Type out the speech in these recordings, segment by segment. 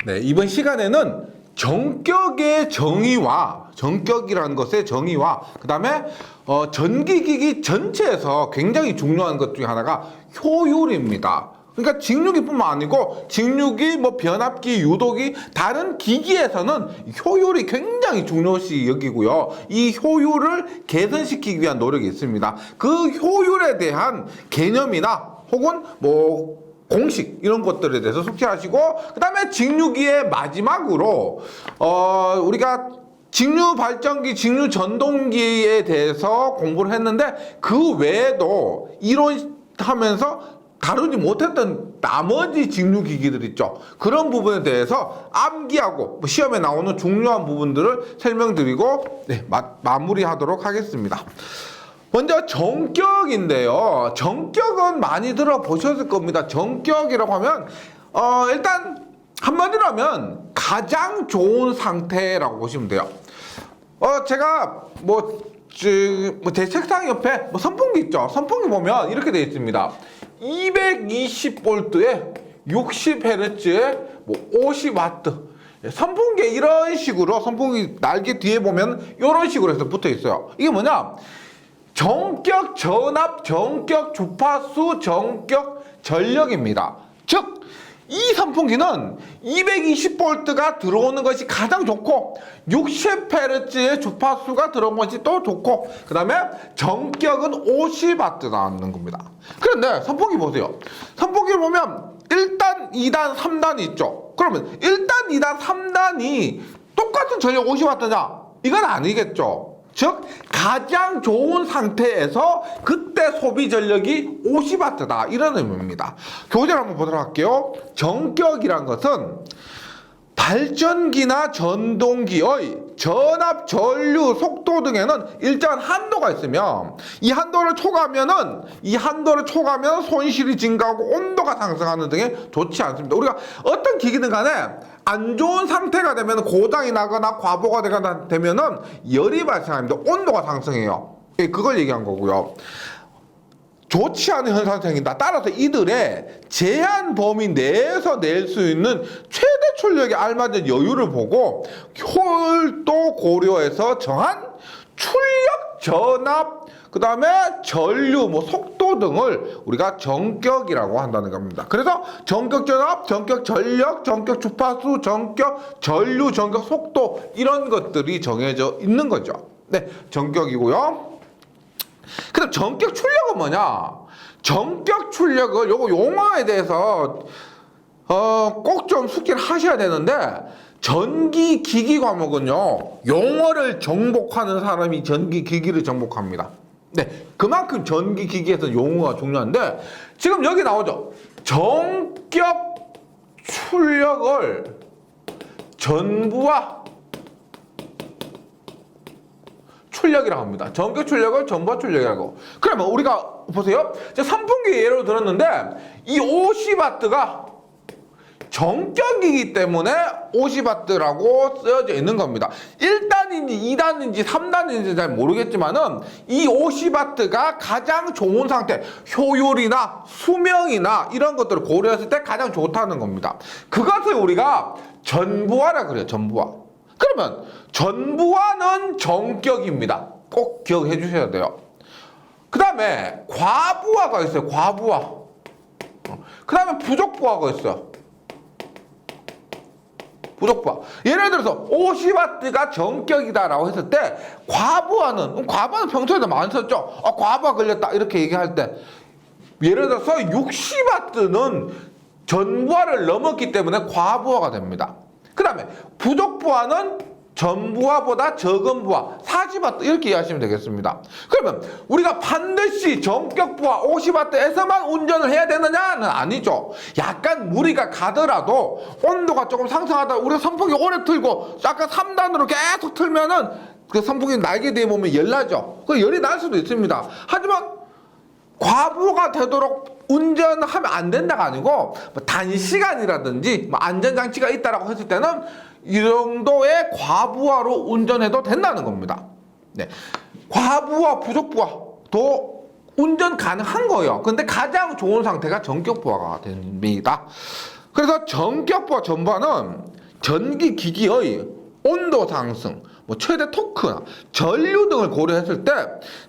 네, 이번 시간에는 전격의 정의와 전격이라는 것의 정의와 그 다음에 전기기기 전체에서 굉장히 중요한 것 중에 하나가 효율입니다. 그러니까 직류기뿐만 아니고 직류기, 변압기, 유도기 다른 기기에서는 효율이 굉장히 중요시 여기고요. 이 효율을 개선시키기 위한 노력이 있습니다. 그 효율에 대한 개념이나 혹은 공식 이런 것들에 대해서 숙지하시고 그 다음에 직류기의 마지막으로 우리가 직류 발전기, 직류 전동기에 대해서 공부를 했는데 그 외에도 이론하면서 다루지 못했던 나머지 직류기기들 있죠. 그런 부분에 대해서 암기하고 시험에 나오는 중요한 부분들을 설명드리고 마무리하도록 하겠습니다. 먼저 전격인데요. 전격은 많이 들어보셨을 겁니다. 전격이라고 하면 일단 한마디로 하면 가장 좋은 상태라고 보시면 돼요. 제가 제 책상 옆에 선풍기 있죠. 선풍기 보면 이렇게 되어 있습니다. 220V에 60Hz에 50W. 선풍기에 이런 식으로 선풍기 날개 뒤에 보면 이런 식으로 해서 붙어 있어요. 이게 뭐냐? 전격 전압, 전격 주파수, 전격 전력입니다. 즉, 이 선풍기는 220V가 들어오는 것이 가장 좋고 60Hz의 주파수가 들어온 것이 또 좋고 그 다음에 전격은 50W 나오는 겁니다. 그런데 선풍기 보세요. 선풍기를 보면 1단, 2단, 3단이 있죠. 그러면 1단, 2단, 3단이 똑같은 전력 50W냐? 이건 아니겠죠. 즉 가장 좋은 상태에서 그때 소비 전력이 50W다 이런 의미입니다. 교재를 한번 보도록 할게요. 전격이란 것은 발전기나 전동기의 전압, 전류, 속도 등에는 일정한 한도가 있으며 이 한도를 초과하면 손실이 증가하고 온도가 상승하는 등에 좋지 않습니다. 우리가 어떤 기기든 간에 안 좋은 상태가 되면 고장이 나거나 과부가 되면은 열이 발생합니다. 온도가 상승해요. 그걸 얘기한 거고요. 좋지 않은 현상이 생긴다. 따라서 이들의 제한 범위 내에서 낼 수 있는 최대 출력에 알맞은 여유를 보고 효율도 고려해서 정한 출력, 전압, 그 다음에 전류, 속도 등을 우리가 전격이라고 한다는 겁니다. 그래서 전격 전압, 전격 전력, 전격 주파수, 전격 전류, 전격 속도 이런 것들이 정해져 있는 거죠. 네, 전격이고요. 그다음 전격 출력은 뭐냐? 전격 출력을 요거 용어에 대해서 꼭 좀 숙지를 하셔야 되는데 전기 기기 과목은요 용어를 정복하는 사람이 전기 기기를 정복합니다. 네, 그만큼 전기 기기에서 용어가 중요한데 지금 여기 나오죠. 전격 출력을 전부와 출력이라고 합니다. 전격 출력을 전부와 출력이라고. 그러면 우리가 보세요. 선풍기 예로 들었는데 이 50W가 전격이기 때문에 50W라고 쓰여져 있는 겁니다. 1단인지 2단인지 3단인지 잘 모르겠지만은 이 50W가 가장 좋은 상태, 효율이나 수명이나 이런 것들을 고려했을 때 가장 좋다는 겁니다. 그것을 우리가 전부하라 그래요. 전부하. 그러면 전부하는 전격입니다. 꼭 기억해 주셔야 돼요. 그 다음에 과부하가 있어요. 과부하. 그 다음에 부족부하가 있어요. 부족부하. 예를 들어서 50W가 전격이다라고 했을 때 과부하는 평소에도 많이 썼죠. 과부하 걸렸다 이렇게 얘기할 때 예를 들어서 60W는 전부하를 넘었기 때문에 과부하가 됩니다. 그 다음에 부족부하는 전부하보다 적은 부하 40W 이렇게 이해하시면 되겠습니다. 그러면 우리가 반드시 전격부하 50W에서만 운전을 해야 되느냐는 아니죠. 약간 무리가 가더라도 온도가 조금 상승하다 우리가 선풍기 오래 틀고 약간 3단으로 계속 틀면은 그 선풍기 날개 뒤에 보면 열나죠. 그 열이 날 수도 있습니다. 하지만 과부하가 되도록 운전하면 안 된다가 아니고 단시간이라든지 안전장치가 있다라고 했을 때는 이 정도의 과부하로 운전해도 된다는 겁니다. 네, 과부하, 부족부하도 운전 가능한 거예요. 근데 가장 좋은 상태가 전격부하가 됩니다. 그래서 전격과 전반은 전기 기기의 온도 상승, 뭐 최대 토크나 전류 등을 고려했을 때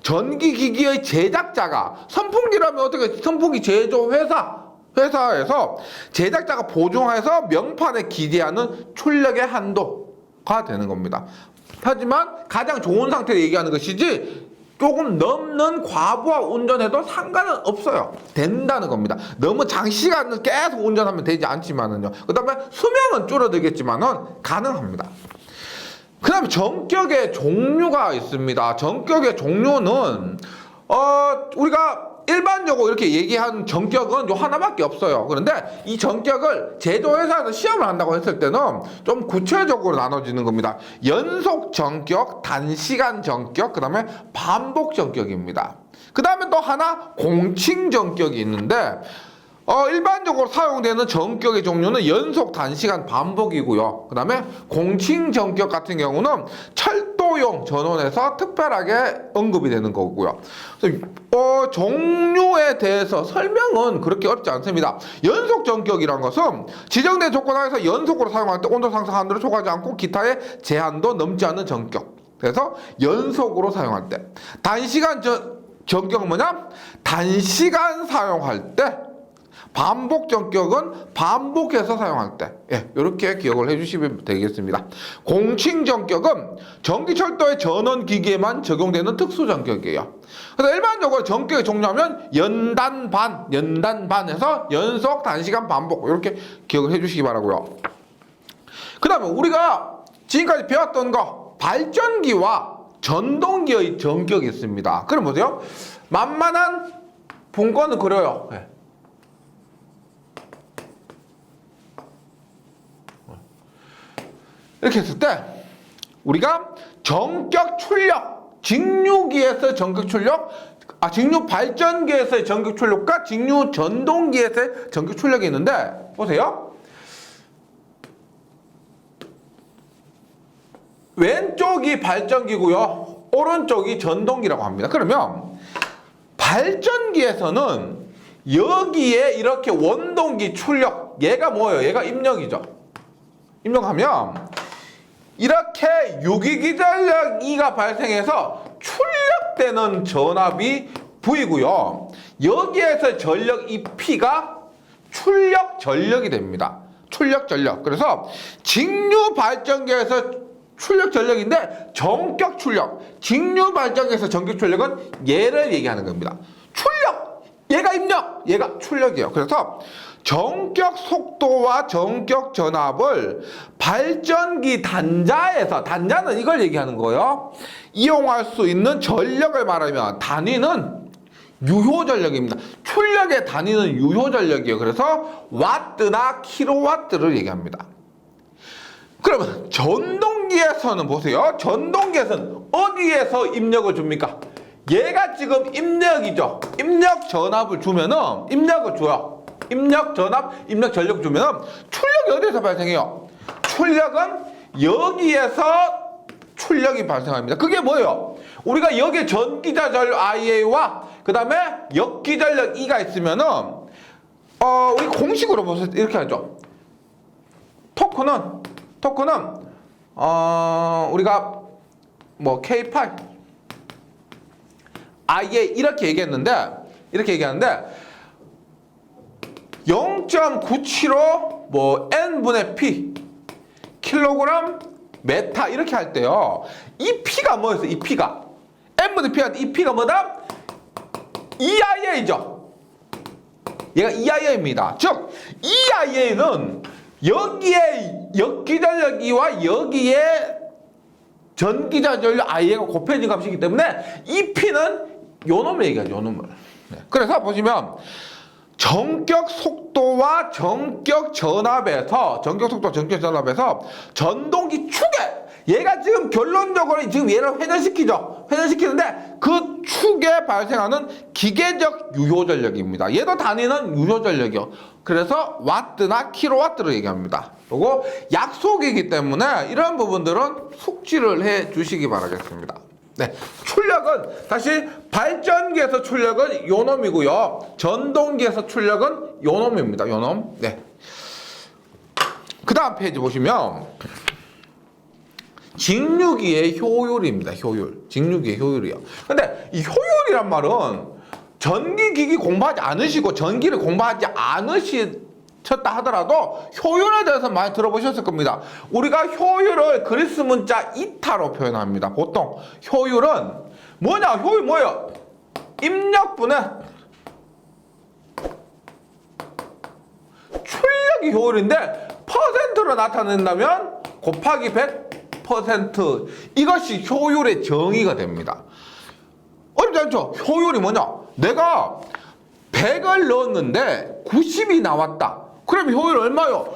전기 기기의 제작자가 선풍기라면 어떻게 선풍기 제조 회사에서 제작자가 보증해서 명판에 기재하는 출력의 한도가 되는 겁니다. 하지만 가장 좋은 상태를 얘기하는 것이지 조금 넘는 과부하 운전해도 상관은 없어요. 된다는 겁니다. 너무 장시간을 계속 운전하면 되지 않지만은요. 그 다음에 수명은 줄어들겠지만은 가능합니다. 그 다음에 전격의 종류가 있습니다. 전격의 종류는 우리가 일반적으로 이렇게 얘기한 전격은 요 하나밖에 없어요. 그런데 이 전격을 제조회사에서 시험을 한다고 했을 때는 좀 구체적으로 나눠지는 겁니다. 연속 전격, 단시간 전격, 그 다음에 반복 전격입니다. 그 다음에 또 하나 공칭 전격이 있는데 일반적으로 사용되는 전격의 종류는 연속, 단시간, 반복이고요. 그 다음에 공칭 전격 같은 경우는 철도용 전원에서 특별하게 언급이 되는 거고요. 종류에 대해서 설명은 그렇게 어렵지 않습니다. 연속 전격이란 것은 지정된 조건 하에서 연속으로 사용할 때 온도 상승 한도를 초과하지 않고 기타의 제한도 넘지 않는 전격. 그래서 연속으로 사용할 때. 단시간 전격은 뭐냐? 단시간 사용할 때. 반복 전격은 반복해서 사용할 때, 이렇게 기억을 해주시면 되겠습니다. 공칭 전격은 전기철도의 전원 기기에만 적용되는 특수 전격이에요. 그래서 일반적으로 전격의 종류하면 연단반에서 연속, 단시간, 반복 이렇게 기억을 해주시기 바라고요. 그 다음에 우리가 지금까지 배웠던 거 발전기와 전동기의 전격이 있습니다. 그럼 보세요. 만만한 분권을 그려요. 이렇게 했을 때 우리가 전격 출력, 직류기에서의 전격 출력, 직류 발전기에서의 전격 출력과 직류 전동기에서의 전격 출력이 있는데 보세요. 왼쪽이 발전기고요. 오른쪽이 전동기라고 합니다. 그러면 발전기에서는 여기에 이렇게 원동기 출력, 얘가 뭐예요? 얘가 입력이죠. 입력하면 이렇게 유기기전력 E가 발생해서 출력되는 전압이 V고요. 여기에서 전력 EP가 출력 전력이 됩니다. 출력 전력. 그래서 직류 발전기에서 출력 전력인데 전격 출력. 직류 발전기에서 전격 출력은 얘를 얘기하는 겁니다. 출력. 얘가 입력. 얘가 출력이에요. 그래서 전격 속도와 전격 전압을 발전기 단자에서, 단자는 이걸 얘기하는 거예요. 이용할 수 있는 전력을 말하면 단위는 유효전력입니다. 출력의 단위는 유효전력이에요. 그래서 와트나 킬로와트를 얘기합니다. 그러면 전동기에서는 보세요. 전동기에서는 어디에서 입력을 줍니까? 얘가 지금 입력이죠. 입력 전압을 주면은 입력을 줘요. 입력 전압, 입력 전력 주면 출력이 어디에서 발생해요? 출력은 여기에서 출력이 발생합니다. 그게 뭐예요? 우리가 여기에 전기자전력 IA와 그 다음에 역기전력 E가 있으면은 우리 공식으로 보세요. 이렇게 하죠. 토크는 우리가 뭐 K8 IA 이렇게 얘기하는데 0.975 뭐 N분의 P 킬로그램 메타 이렇게 할 때요. 이 P가 뭐였어요? 이 P가 N분의 P한테 이 P가 뭐다? EIA죠. 얘가 EIA입니다. 즉 EIA는 여기에 역기전력 E와 여기에 전기자전력 IA가 곱해진 값이기 때문에 이 P는 요 놈을 얘기하죠. 요 놈을. 그래서 보시면 전격 속도와 전격 전압에서 전동기 축에 얘가 지금 결론적으로 지금 얘를 회전시키는데 그 축에 발생하는 기계적 유효전력입니다. 얘도 단위는 유효전력이요. 그래서 와트나 킬로와트를 얘기합니다. 그리고 약속이기 때문에 이런 부분들은 숙지를 해 주시기 바라겠습니다. 네, 출력은 다시 발전기에서 출력은 요 놈이고요. 전동기에서 출력은 요 놈입니다. 요 놈. 네. 그 다음 페이지 보시면 직류기의 효율입니다. 효율. 직류기의 효율이요. 근데 이 효율이란 말은 전기기기 공부하지 않으시고 전기를 공부하지 않으셨다 하더라도 효율에 대해서 많이 들어보셨을 겁니다. 우리가 효율을 그리스 문자 이타로 표현합니다. 보통 효율은 뭐냐? 효율 뭐예요? 입력분의 출력이 효율인데 퍼센트로 나타낸다면 곱하기 100% 이것이 효율의 정의가 됩니다. 어렵지 않죠? 효율이 뭐냐? 내가 100을 넣었는데 90이 나왔다. 그럼 효율 얼마요?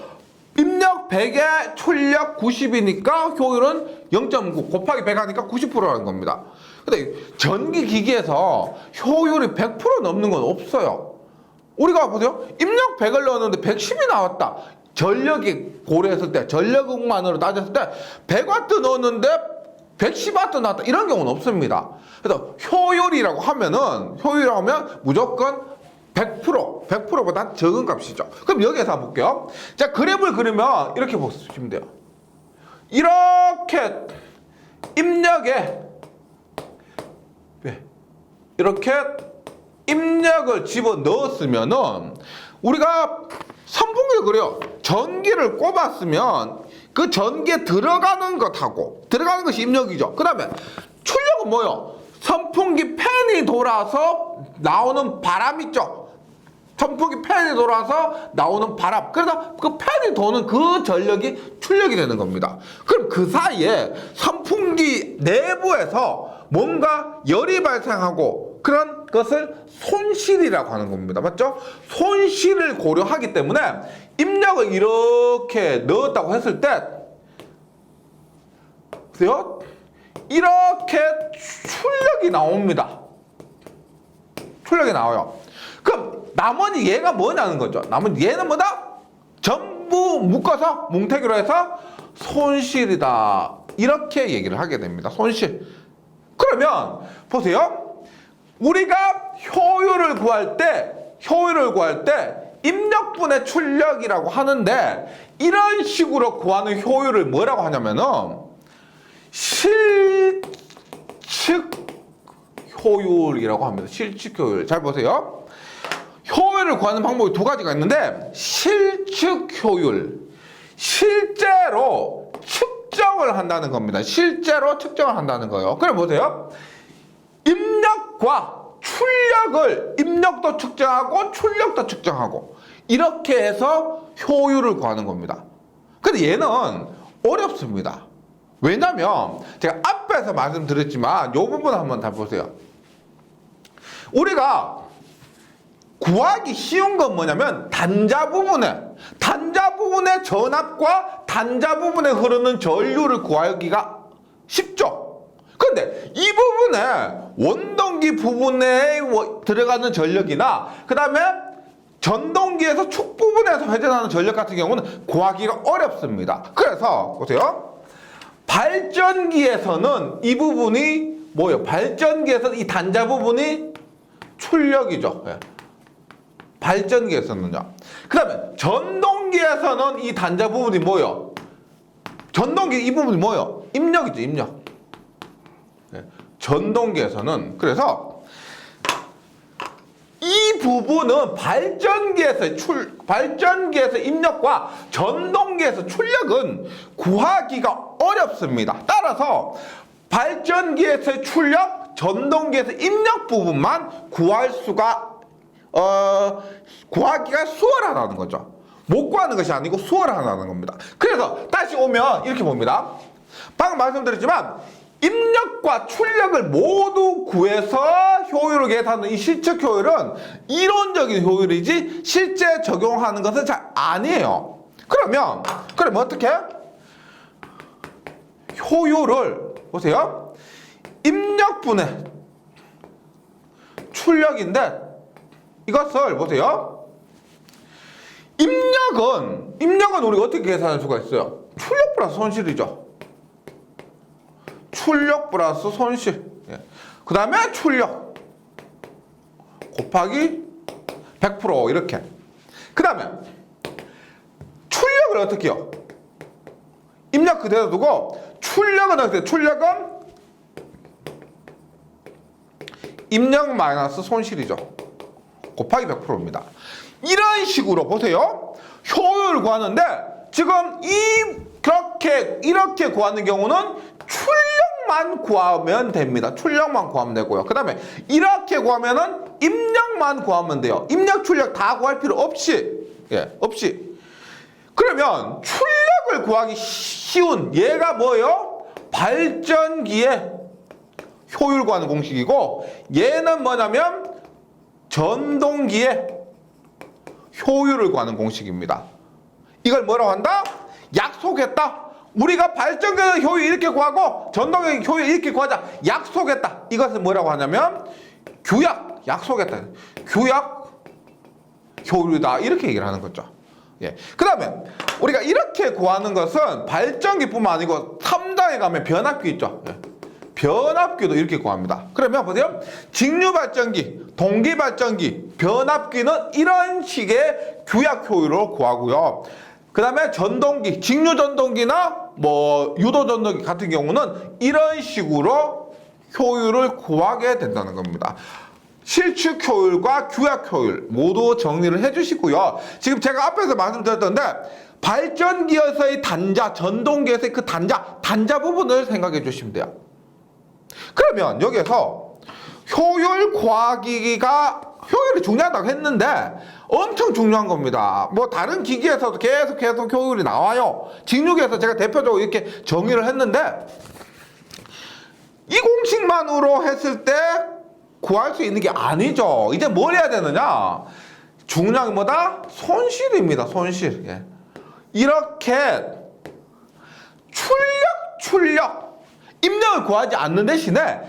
입력 100에 출력 90이니까 효율은 0.9 곱하기 100 하니까 90%라는 겁니다. 근데 전기기기에서 효율이 100% 넘는 건 없어요. 우리가 보세요. 입력 100을 넣었는데 110이 나왔다. 전력이 고려했을 때, 전력만으로 따졌을 때 100W 넣었는데 110W 나왔다. 이런 경우는 없습니다. 그래서 효율이라고 하면은 무조건 100%보다 적은 값이죠. 그럼 여기에서 한번 볼게요. 자, 그래프를 그리면 이렇게 보시면 돼요. 이렇게 입력을 집어 넣었으면은 우리가 선풍기를 그래요. 전기를 꼽았으면 그 전기에 들어가는 것이 입력이죠. 그 다음에 출력은 뭐요? 선풍기 팬이 돌아서 나오는 바람 있죠. 선풍기 팬이 돌아서 나오는 바람. 그래서 그 팬이 도는 그 전력이 출력이 되는 겁니다. 그럼 그 사이에 선풍기 내부에서 뭔가 열이 발생하고 그런 것을 손실이라고 하는 겁니다. 맞죠? 손실을 고려하기 때문에 입력을 이렇게 넣었다고 했을 때 보세요. 이렇게 출력이 나옵니다. 출력이 나와요. 그럼 나머지 얘가 뭐냐는 거죠. 나머지 얘는 뭐다? 전부 묶어서 뭉태기로 해서 손실이다. 이렇게 얘기를 하게 됩니다. 손실. 그러면 보세요. 우리가 효율을 구할 때 입력분의 출력이라고 하는데 이런 식으로 구하는 효율을 뭐라고 하냐면은 실측 효율이라고 합니다. 실측 효율. 잘 보세요. 효율을 구하는 방법이 두 가지가 있는데 실측 효율. 실제로 측정을 한다는 겁니다. 실제로 측정을 한다는 거예요. 그럼 보세요. 입력과 출력을 입력도 측정하고 출력도 측정하고 이렇게 해서 효율을 구하는 겁니다. 근데 얘는 어렵습니다. 왜냐면 제가 앞에서 말씀드렸지만 이 부분 한번 다 보세요. 우리가 구하기 쉬운 건 뭐냐면 단자 부분의 전압과 단자 부분에 흐르는 전류를 구하기가 쉽죠. 그런데 이 부분에 원동기 부분에 들어가는 전력이나 그 다음에 전동기에서 축 부분에서 회전하는 전력 같은 경우는 구하기가 어렵습니다. 그래서 보세요. 발전기에서는 이 부분이 뭐예요? 발전기에서는 이 단자 부분이 출력이죠. 예. 발전기에서는요. 그 다음에 전동기에서는 이 단자 부분이 뭐예요? 전동기 이 부분이 뭐예요? 입력이죠. 입력. 예. 전동기에서는 그래서 이 부분은 발전기에서 입력과 전동기에서 출력은 구하기가 어렵습니다. 따라서 발전기에서의 출력, 전동기에서 입력 부분만 구하기가 수월하다는 거죠. 못 구하는 것이 아니고 수월하다는 겁니다. 그래서 다시 오면 이렇게 봅니다. 방금 말씀드렸지만 입력과 출력을 모두 구해서 효율을 계산하는 이 실측 효율은 이론적인 효율이지 실제 적용하는 것은 잘 아니에요. 그럼 어떻게? 효율을 보세요. 입력분의 출력인데 이것을 보세요. 입력은 우리가 어떻게 계산할 수가 있어요? 출력 플러스 손실이죠. 출력 플러스 손실. 그 다음에 출력 곱하기 100% 이렇게. 그 다음에 출력을 어떻게 해요? 입력 그대로 두고 출력은 어떻게? 출력은 입력 마이너스 손실이죠. 곱하기 100%입니다. 이런 식으로 보세요. 효율 구하는데 지금 이렇게 구하는 경우는 출력만 구하면 됩니다. 출력만 구하면 되고요. 그 다음에 이렇게 구하면은 입력만 구하면 돼요. 입력, 출력 다 구할 필요 없이. 없이. 그러면 출력을 구하기 쉬운 얘가 뭐예요? 발전기의 효율 구하는 공식이고, 얘는 뭐냐면 전동기의 효율을 구하는 공식입니다. 이걸 뭐라고 한다? 약속했다. 우리가 발전기의 효율 이렇게 구하고 전동기의 효율 이렇게 구하자. 약속했다. 이것을 뭐라고 하냐면 규약, 약속했다. 규약 효율이다. 이렇게 얘기를 하는 거죠. 그 다음에 우리가 이렇게 구하는 것은 발전기뿐만 아니고 3단에 가면 변압기 있죠. 변압기도 이렇게 구합니다. 그러면 보세요. 직류발전기, 동기발전기, 변압기는 이런 식의 규약 효율을 구하고요. 그 다음에 전동기, 직류전동기나 뭐 유도전동기 같은 경우는 이런 식으로 효율을 구하게 된다는 겁니다. 실축 효율과 규약 효율 모두 정리를 해주시고요. 지금 제가 앞에서 말씀드렸던데 발전기에서의 단자, 전동기에서의 그 단자 부분을 생각해 주시면 돼요. 그러면 여기에서 효율 구하기가 효율이 중요하다고 했는데 엄청 중요한 겁니다. 뭐 다른 기기에서도 계속 효율이 나와요. 직육에서 제가 대표적으로 이렇게 정의를 했는데 이 공식만으로 했을 때 구할 수 있는 게 아니죠. 이제 뭘 해야 되느냐? 중요한 게 뭐다? 손실입니다. 손실. 이렇게 출력 입력을 구하지 않는 대신에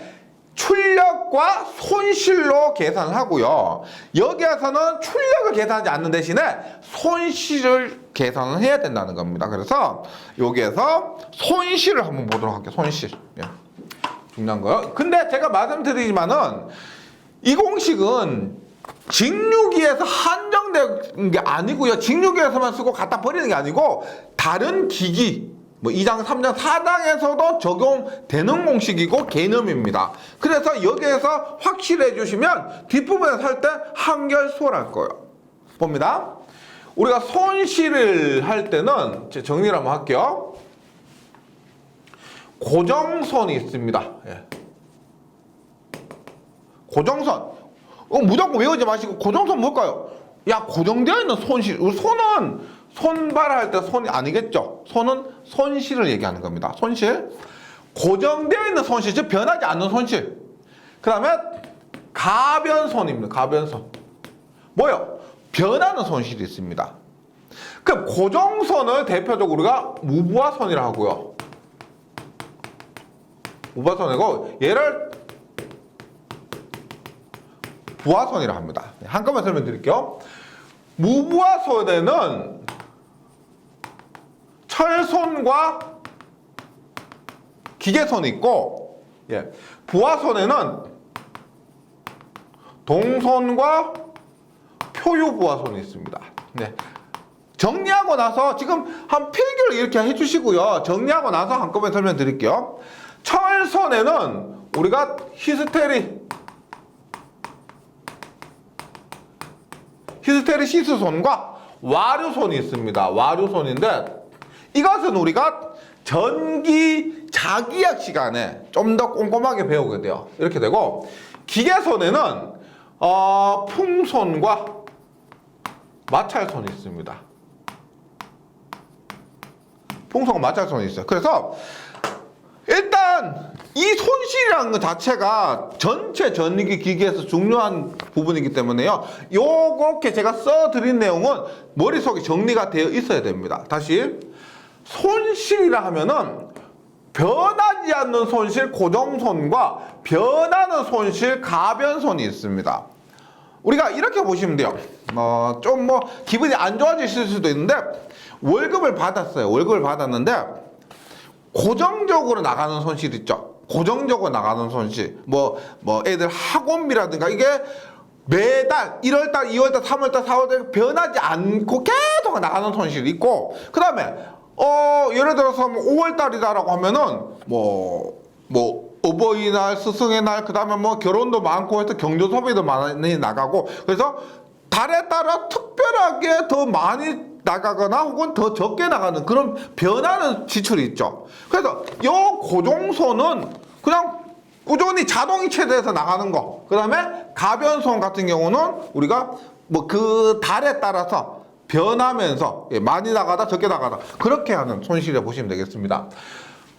출력과 손실로 계산을 하고요. 여기에서는 출력을 계산하지 않는 대신에 손실을 계산을 해야 된다는 겁니다. 그래서 여기에서 손실을 한번 보도록 할게요. 손실. 중요한 거요. 근데 제가 말씀드리지만은 이 공식은 직류기에서 한정된 게 아니고요. 직류기에서만 쓰고 갖다 버리는 게 아니고 다른 기기 뭐 2장, 3장, 4장에서도 적용되는 공식이고 개념입니다. 그래서 여기에서 확실해 주시면 뒷부분에서 할 때 한결 수월할 거예요. 봅니다. 우리가 손실을 할 때는 정리를 한번 할게요. 고정선이 있습니다. 고정선. 무조건 외우지 마시고 고정선 뭘까요? 야, 고정되어 있는 손실. 손은 손발할 때 손이 아니겠죠. 손은 손실을 얘기하는 겁니다. 손실. 고정되어 있는 손실, 즉 변하지 않는 손실. 그 다음에 가변손입니다. 가변손. 뭐요? 변하는 손실이 있습니다. 그럼 고정선을 대표적으로 우리가 무부하선이라 하고요. 무부하선이고 얘를 부하선이라 합니다. 한꺼번에 설명드릴게요. 무부하선에는 철선과 기계선이 있고, 부하선에는 동선과 표유부하선이 있습니다. 정리하고 나서 지금 한 필기를 이렇게 해주시고요. 정리하고 나서 한꺼번에 설명드릴게요. 철선에는 우리가 히스테리시스선과 와류선이 있습니다. 와류선인데 이것은 우리가 전기 자기약 시간에 좀 더 꼼꼼하게 배우게 돼요. 이렇게 되고 기계선에는 풍선과 마찰선이 있습니다. 풍선과 마찰선이 있어요. 그래서 일단 이 손실이라는 것 자체가 전체 전기 기기에서 중요한 부분이기 때문에요. 요렇게 제가 써드린 내용은 머릿속에 정리가 되어 있어야 됩니다. 다시 손실이라 하면은 변하지 않는 손실 고정선과 변하는 손실 가변선이 있습니다. 우리가 이렇게 보시면 돼요. 좀 뭐 기분이 안 좋아지실 수도 있는데 월급을 받았어요. 월급을 받았는데 고정적으로 나가는 손실 있죠. 고정적으로 나가는 손실. 뭐 애들 학원비라든가 이게 매달 1월달, 2월달, 3월달, 4월달 변하지 않고 계속 나가는 손실이 있고, 그 다음에 예를 들어서 뭐 5월달이다라고 하면은 어버이날, 스승의 날, 그 다음에 뭐 결혼도 많고 해서 경조 소비도 많이 나가고, 그래서 달에 따라 특별하게 더 많이 나가거나 혹은 더 적게 나가는 그런 변하는 지출이 있죠. 그래서 요 고정손은 그냥 꾸준히 자동이 체제에서 나가는 거. 그 다음에 가변손 같은 경우는 우리가 뭐 그 달에 따라서 변하면서 많이 나가다 적게 나가다 그렇게 하는 손실이라고 보시면 되겠습니다.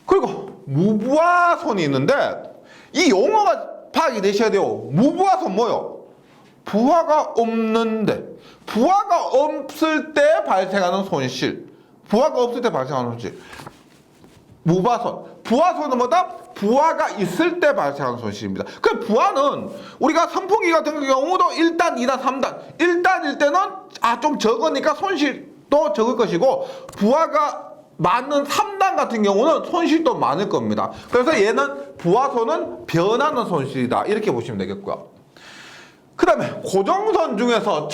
그리고 무부하손이 있는데 이 용어가 파악이 되셔야 돼요. 무부하손 뭐요? 부하가 없는데, 부하가 없을 때 발생하는 손실. 부하가 없을 때 발생하는 손실. 무부하손. 부하손은 뭐다? 부하가 있을 때 발생하는 손실입니다. 그 부하는 우리가 선풍기 같은 경우도 1단, 2단, 3단. 1단일 때는 좀 적으니까 손실도 적을 것이고, 부하가 많은 3단 같은 경우는 손실도 많을 겁니다. 그래서 얘는 부하손은 변하는 손실이다. 이렇게 보시면 되겠고요. 그 다음에 고정손 중에서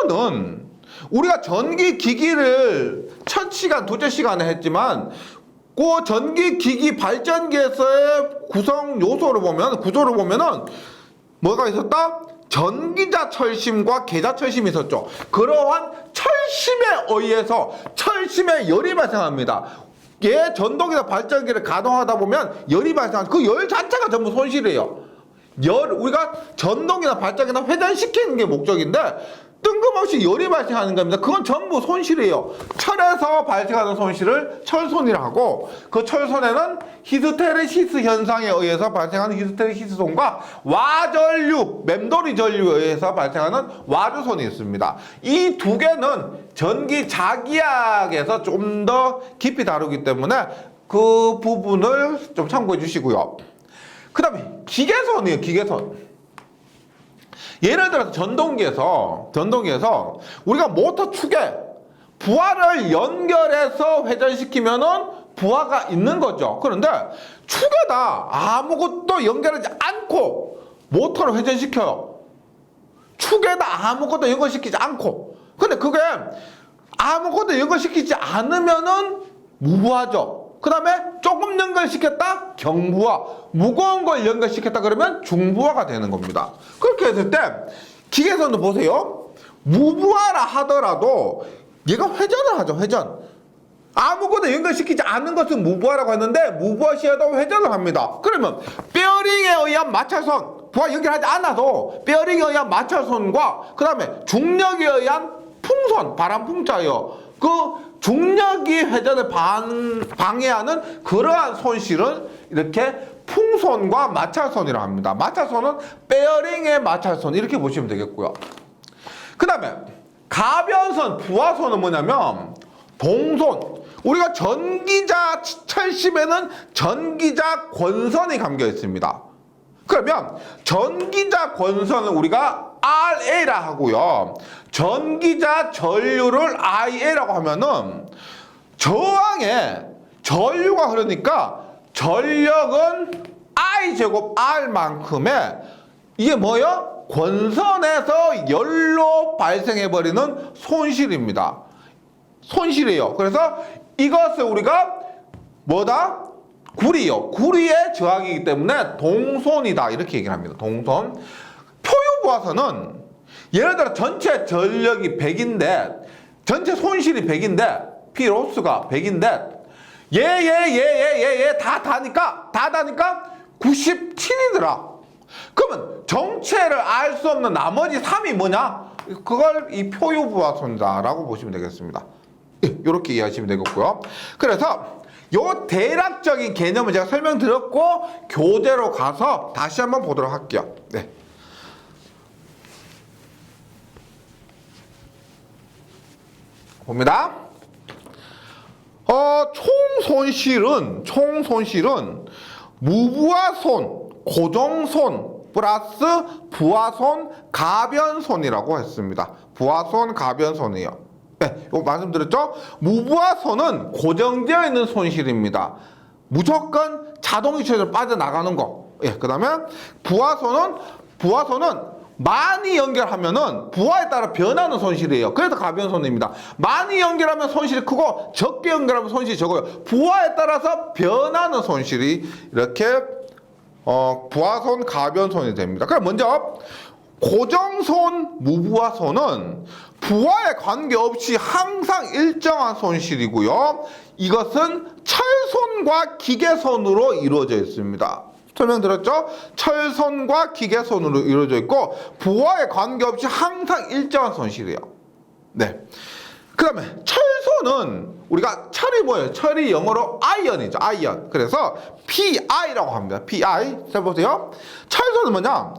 철손은 우리가 전기기기를 첫 시간, 둘째 시간에 했지만 그 전기기기 발전기에서의 구성 요소를 보면, 구조를 보면은 뭐가 있었다? 전기자 철심과 계자 철심이 있었죠. 그러한 철심에 의해서 철심에 열이 발생합니다. 얘 전동이나 발전기를 가동하다 보면 열이 발생하는 그 열 자체가 전부 손실이에요. 우리가 전동이나 발전기나 회전시키는 게 목적인데 뜬금없이 열이 발생하는 겁니다. 그건 전부 손실이에요. 철에서 발생하는 손실을 철손이라고 하고, 그 철손에는 히스테레시스 현상에 의해서 발생하는 히스테레시스손과 와전류, 맴돌이 전류에 의해서 발생하는 와류손이 있습니다. 이 두 개는 전기 자기약에서 좀 더 깊이 다루기 때문에 그 부분을 좀 참고해 주시고요. 그 다음에 기계손이에요. 기계손. 예를 들어서 전동기에서 우리가 모터 축에 부하를 연결해서 회전시키면은 부하가 있는 거죠. 그런데 축에다 아무것도 연결하지 않고 모터를 회전시켜요. 축에다 아무것도 연결시키지 않고. 근데 그게 아무것도 연결시키지 않으면은 무부하죠. 그 다음에 조금 연결시켰다? 경부하. 무거운 걸 연결시켰다 그러면 중부하가 되는 겁니다. 그렇게 했을 때 기계선도 보세요. 무부하라 하더라도 얘가 회전을 하죠. 회전. 아무것도 연결시키지 않은 것은 무부하라고 했는데 무부하 시에도 회전을 합니다. 그러면 베어링에 의한 마찰선, 부하 연결하지 않아도 베어링에 의한 마찰선과 그 다음에 중력에 의한 풍선, 바람 풍자예요. 그 중력이 회전을 방해하는 그러한 손실은 이렇게 풍선과 마찰선이라고 합니다. 마찰선은 베어링의 마찰선 이렇게 보시면 되겠고요. 그 다음에 가변선, 부하선은 뭐냐면 동선. 우리가 전기자 철심에는 전기자 권선이 감겨 있습니다. 그러면 전기자 권선을 우리가 RA라 하고요. 전기자 전류를 IA라고 하면은 저항에 전류가 흐르니까 전력은 I제곱 R만큼의 이게 뭐예요? 권선에서 열로 발생해버리는 손실입니다. 손실이에요. 그래서 이것을 우리가 뭐다? 구리요. 구리의 저항이기 때문에 동손이다. 이렇게 얘기를 합니다. 동손. 표유부하선은 예를 들어 전체 전력이 100인데 전체 손실이 100인데 P로스가 100인데 얘 다 다니까 97이더라. 그러면 정체를 알 수 없는 나머지 3이 뭐냐? 그걸 이 표유부하선이다라고 보시면 되겠습니다. 이렇게 이해하시면 되겠고요. 그래서 요 대략적인 개념을 제가 설명드렸고 교재로 가서 다시 한번 보도록 할게요. 네. 봅니다. 총 손실은 무부하손, 고정손 플러스 부하손, 가변손이라고 했습니다. 부하손, 가변손이요. 네, 이거 말씀드렸죠? 무부하손은 고정되어 있는 손실입니다. 무조건 자동이체로 빠져나가는 거. 예, 그 다음에 부하손은 많이 연결하면은 부하에 따라 변하는 손실이에요. 그래서 가변손입니다. 많이 연결하면 손실이 크고 적게 연결하면 손실이 적어요. 부하에 따라서 변하는 손실이 이렇게 부하손, 가변손이 됩니다. 그럼 먼저 고정손, 무부하손은 부하에 관계없이 항상 일정한 손실이고요. 이것은 철손과 기계손으로 이루어져 있습니다. 설명드렸죠? 철손과 기계손으로 이루어져 있고 부하에 관계없이 항상 일정한 손실이에요. 네. 그 다음에 철손은 우리가 철이 뭐예요? 철이 영어로 아이언이죠. 아이언. 그래서 PI라고 합니다. PI. 자 보세요. 철손은 뭐냐?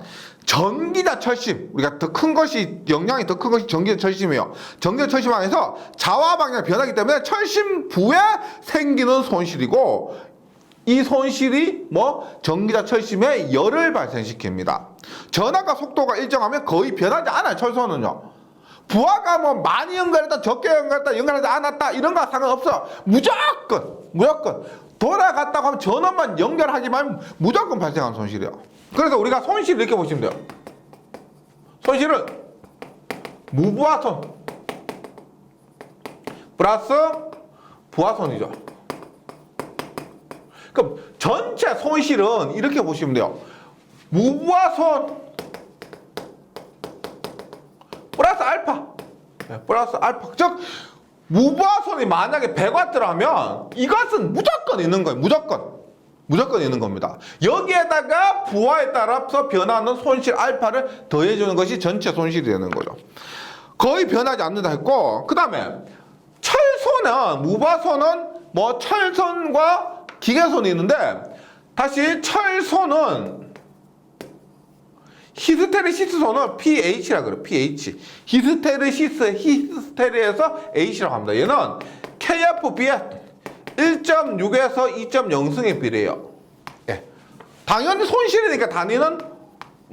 전기자 철심. 우리가 더 큰 것이 영향이 더 큰 것이 전기자 철심이에요. 전기자 철심 안에서 자와 방향이 변하기 때문에 철심부에 생기는 손실이고 이 손실이 전기자 철심에 열을 발생시킵니다. 전압과 속도가 일정하면 거의 변하지 않아요. 철선은요. 부하가 많이 연결했다, 적게 연결했다, 연결하지 않았다 이런 거 상관없어. 무조건 돌아갔다고 하면 전압만 연결하기만 무조건 발생한 손실이에요. 그래서 우리가 손실 이렇게 보시면 돼요. 손실은 무부하손 플러스 부하손이죠. 그럼 전체 손실은 이렇게 보시면 돼요. 무부하손 플러스 알파. 플러스 알파. 즉 무부하손이 만약에 100W라면 이것은 무조건 있는 거예요. 무조건 있는 겁니다. 여기에다가 부하에 따라서 변하는 손실 알파를 더해주는 것이 전체 손실이 되는 거죠. 거의 변하지 않는다 했고, 그 다음에 철손은, 무부하손은 철선과 기계손이 있는데, 다시 철손은 히스테리시스손은 pH라 그래요. pH. 히스테리에서 H라고 합니다. 얘는 KFB에 1.6에서 2.0승에 비례해요. 예. 당연히 손실이니까 단위는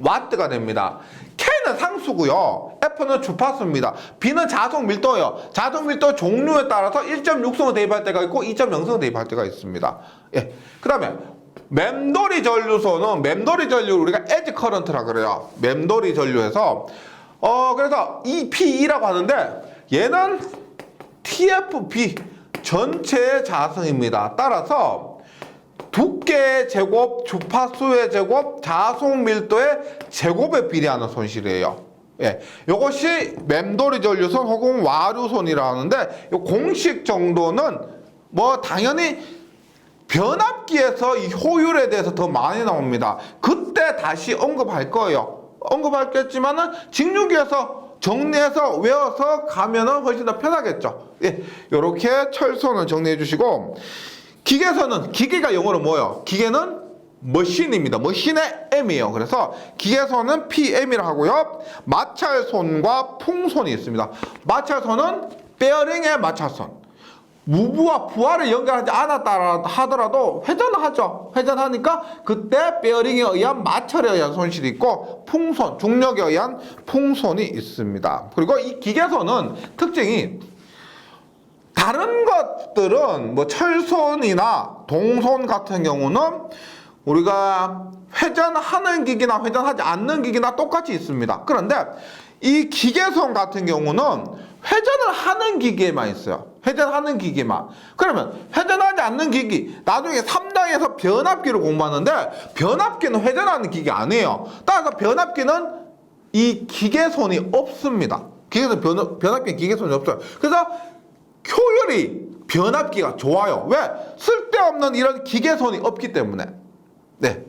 와트가 됩니다. K는 상수고요. F는 주파수입니다. B는 자속 밀도예요. 자속 밀도 종류에 따라서 1.6승을 대입할 때가 있고 2.0승을 대입할 때가 있습니다. 예. 그 다음에 맴돌이 전류소는 맴돌이 전류를 우리가 에지 커런트라 그래요. 맴돌이 전류에서 그래서 EPE라고 하는데 얘는 TFB 전체의 자승입니다. 따라서 두께의 제곱, 주파수의 제곱, 자속 밀도의 제곱에 비례하는 손실이에요. 예, 이것이 맴돌이 전류선 혹은 와류손이라 하는데 이 공식 정도는 당연히 변압기에서 이 효율에 대해서 더 많이 나옵니다. 그때 다시 언급할 거예요. 언급하겠지만은 직류기에서 정리해서 외워서 가면은 훨씬 더 편하겠죠. 예, 요렇게 철선을 정리해 주시고, 기계선은, 기계가 영어로 뭐예요? 기계는 머신입니다. 머신의 M이에요. 그래서 기계선은 PM이라 하고요. 마찰손과 풍손이 있습니다. 마찰손은 베어링의 마찰손. 무부와 부하를 연결하지 않았다 하더라도 회전을 하죠. 회전하니까 그때 베어링에 의한 마찰에 의한 손실이 있고 풍손, 중력에 의한 풍손이 있습니다. 그리고 이 기계선은 특징이 다른 것들은 철손이나 동손 같은 경우는 우리가 회전하는 기기나 회전하지 않는 기기나 똑같이 있습니다. 그런데 이 기계선 같은 경우는 회전을 하는 기계만 있어요. 회전하는 기기만. 그러면 회전하지 않는 기기, 나중에 3장에서 변압기를 공부하는데 변압기는 회전하는 기기 아니에요. 따라서 변압기는 이 기계손이 없습니다. 변압기는 기계손이 없어요. 그래서 효율이 변압기가 좋아요. 왜? 쓸데없는 이런 기계손이 없기 때문에. 네.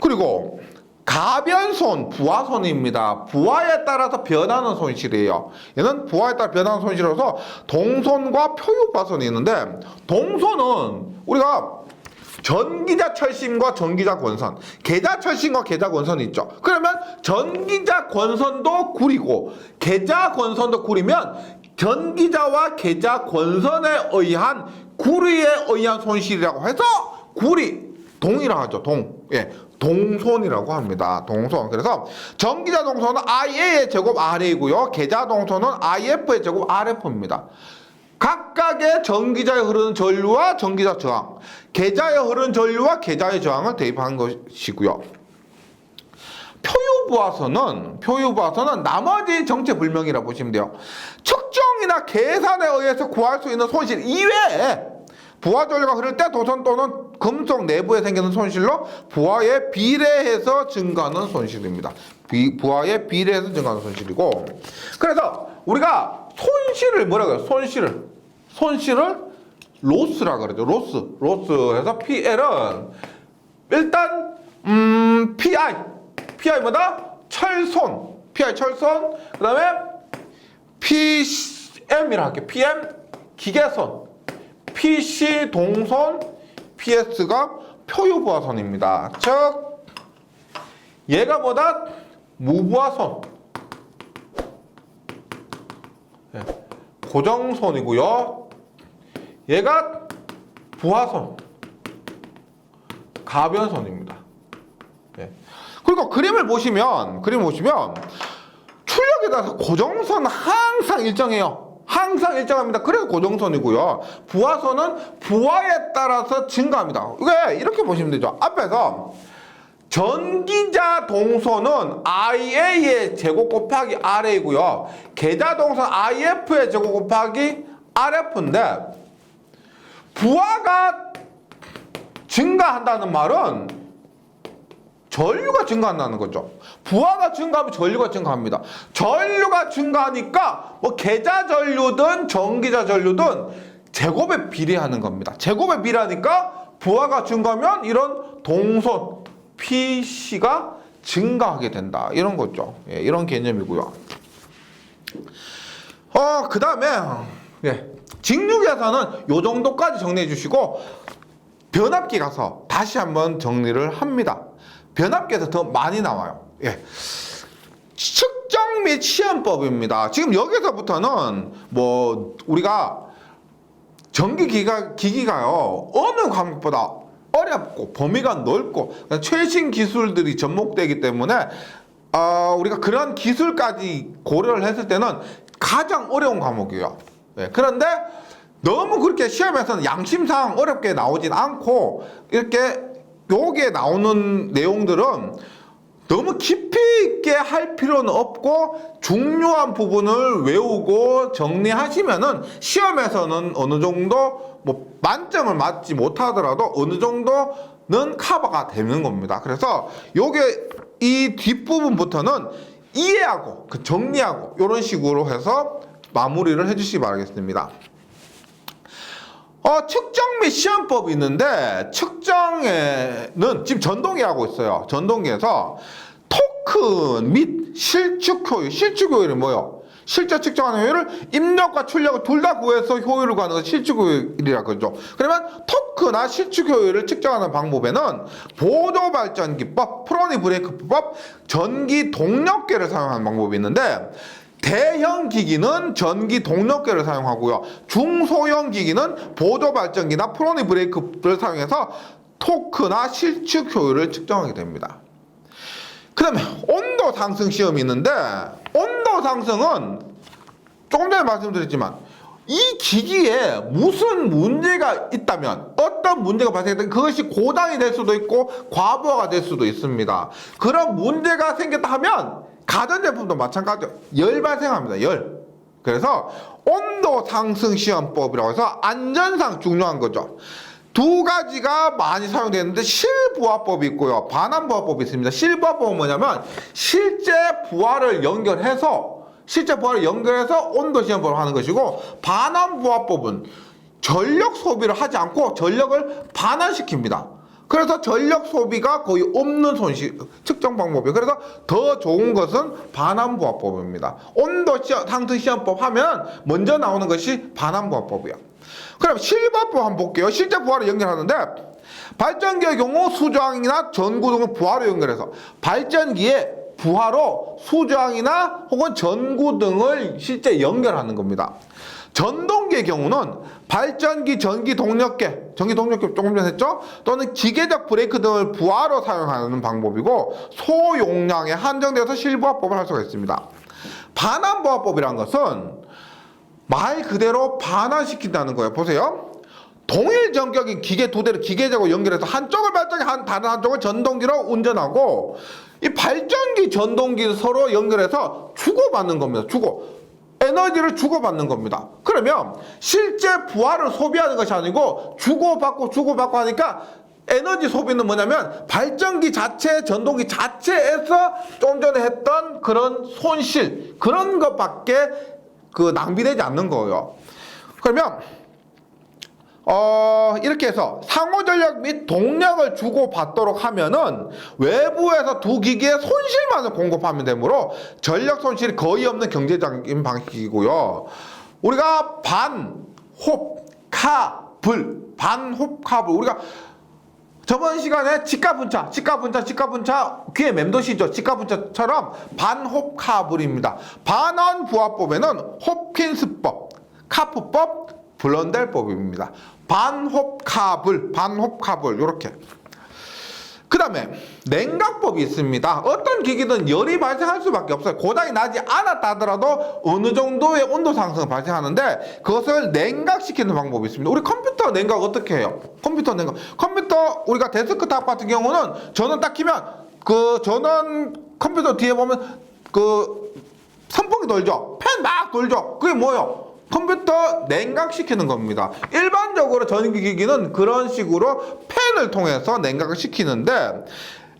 그리고 가변손, 부하손입니다. 부하에 따라서 변하는 손실이에요. 얘는 부하에 따라 변하는 손실이라서 동손과 표유파손이 있는데, 동손은 우리가 전기자 철심과 전기자 권선, 계자 철심과 계자 권선이 있죠. 그러면 전기자 권선도 구리고 계자 권선도 구리면 전기자와 계자 권선에 의한 구리에 의한 손실이라고 해서 구리, 동이라고 하죠. 예. 동손이라고 합니다. 동손. 그래서 전기자 동손은 IA의 제곱 RA이고요. 계자 동손은 IF의 제곱 RF입니다. 각각의 전기자에 흐르는 전류와 전기자 저항, 계자에 흐르는 전류와 계자의 저항을 대입한 것이고요. 표유부하선은 나머지 정체불명이라 보시면 돼요. 측정이나 계산에 의해서 구할 수 있는 손실 이외에 부하 전류가 흐를 때 도선 또는 금속 내부에 생기는 손실로 부하에 비례해서 증가하는 손실입니다. 부하에 비례해서 증가하는 손실이고, 그래서 우리가 손실을 뭐라고 해요? 손실을 로스라 그러죠. 로스해서 PL은 일단 PI 뭐다? 철손. 그다음에 PM이라 할게요. PM 기계손. PC 동손. PS가 표유부하선입니다. 즉 얘가 뭐다? 무부하선. 고정선이고요. 얘가 부하선. 가변선입니다. 그리고 그림을 보시면 출력에 따라서 고정선은 항상 일정해요. 항상 일정합니다. 그래서 고정선이고요. 부하선은 부하에 따라서 증가합니다. 이게 이렇게 보시면 되죠. 앞에서 전기자 동선은 IA의 제곱 곱하기 RA고요. 계자 동선 IF의 제곱 곱하기 RF인데, 부하가 증가한다는 말은 전류가 증가한다는 거죠. 부하가 증가하면 전류가 증가합니다. 전류가 증가하니까 뭐 계자 전류든 전기자 전류든 제곱에 비례하는 겁니다. 제곱에 비례하니까 부하가 증가하면 이런 동선 PC가 증가하게 된다. 이런 거죠. 이런 개념이고요. 그 다음에 직육에서는 요 정도까지 정리해 주시고, 변압기 가서 다시 한번 정리를 합니다. 변압기에서 더 많이 나와요. 측정 및 시험법입니다. 지금 여기서부터는 뭐 우리가 전기기기가요 어느 과목보다 어렵고 범위가 넓고 최신 기술들이 접목되기 때문에 우리가 그런 기술까지 고려를 했을 때는 가장 어려운 과목이에요. 그런데 너무 그렇게 시험에서는 양심상 어렵게 나오진 않고, 이렇게 여기에 나오는 내용들은 너무 깊이 있게 할 필요는 없고 중요한 부분을 외우고 정리하시면은 시험에서는 어느 정도 뭐 만점을 맞지 못하더라도 어느 정도는 커버가 되는 겁니다. 그래서 요게 이 뒷부분부터는 이해하고 정리하고 이런 식으로 해서 마무리를 해주시기 바라겠습니다. 측정 및 시험법이 있는데, 측정에는 지금 전동기 하고 있어요. 전동기에서 토크 및 실축 효율. 실축 효율이 뭐예요? 실제 측정하는 효율을 입력과 출력을 둘 다 구해서 효율을 구하는 건 실축 효율이라 그러죠. 그러면 토크나 실축 효율을 측정하는 방법에는 보조 발전기법, 프로니 브레이크법, 전기 동력계를 사용하는 방법이 있는데, 대형 기기는 전기 동력계를 사용하고요. 중소형 기기는 보조 발전기나 프로니 브레이크를 사용해서 토크나 실축 효율을 측정하게 됩니다. 그 다음에 온도 상승 시험이 있는데, 온도 상승은 조금 전에 말씀드렸지만 이 기기에 무슨 문제가 있다면, 어떤 문제가 발생했다면 그것이 고장이 될 수도 있고 과부하가 될 수도 있습니다. 그런 문제가 생겼다 하면 가전제품도 마찬가지죠. 열 발생합니다. 열. 그래서 온도 상승 시험법이라고 해서 안전상 중요한 거죠. 두 가지가 많이 사용되는데 실부하법이 있고요, 반환부하법이 있습니다. 실부하법은 뭐냐면 실제 부하를 연결해서 온도 시험법을 하는 것이고, 반환부하법은 전력 소비를 하지 않고 전력을 반환시킵니다. 그래서 전력 소비가 거의 없는 측정 방법이에요. 그래서 더 좋은 것은 반환부하법입니다. 온도 상승 시험법 하면 먼저 나오는 것이 반환부하법이에요. 그럼 실부하법 한번 볼게요. 실제 부하를 연결하는데, 발전기의 경우 수저항이나 전구 등을 부하로 연결해서 발전기에 부하로 수저항이나 혹은 전구 등을 실제 연결하는 겁니다. 전동기의 경우는 발전기 전기 동력계 조금 전에 했죠? 또는 기계적 브레이크 등을 부하로 사용하는 방법이고, 소용량에 한정되어서 실부하법을 할 수가 있습니다. 반환부하법이라는 것은 말 그대로 반환시킨다는 거예요. 보세요. 동일 전격인 기계 두 대를 기계적으로 연결해서 한쪽을 발전기 다른 한쪽을 전동기로 운전하고, 이 발전기, 전동기를 서로 연결해서 주고받는 겁니다. 에너지를 주고받는 겁니다. 그러면 실제 부하를 소비하는 것이 아니고 주고받고 하니까 에너지 소비는 뭐냐면 발전기 자체, 전동기 자체에서 좀 전에 했던 그런 손실, 그런 것밖에 낭비되지 않는 거예요. 그러면 이렇게 해서 상호전력 및 동력을 주고받도록 하면은 외부에서 두 기기에 손실만을 공급하면 되므로 전력 손실이 거의 없는 경제적인 방식이고요. 우리가 반홉카불 우리가 저번 시간에 직가분차 귀에 맴도시죠. 직가분차처럼 반홉카불입니다. 반원부하법에는 홉킨스법, 카프법, 블런델법입니다. 반홉카불 요렇게. 그 다음에 냉각법이 있습니다. 어떤 기기든 열이 발생할 수밖에 없어요. 고장이 나지 않았다 하더라도 어느 정도의 온도 상승이 발생하는데 그것을 냉각시키는 방법이 있습니다. 우리 컴퓨터 냉각 어떻게 해요? 컴퓨터 우리가 데스크탑 같은 경우는 전원 딱 키면 전원 컴퓨터 뒤에 보면 선풍기 돌죠. 팬 막 돌죠. 그게 뭐예요? 컴퓨터 냉각시키는 겁니다. 일반적으로 전기기기는 그런 식으로 팬을 통해서 냉각을 시키는데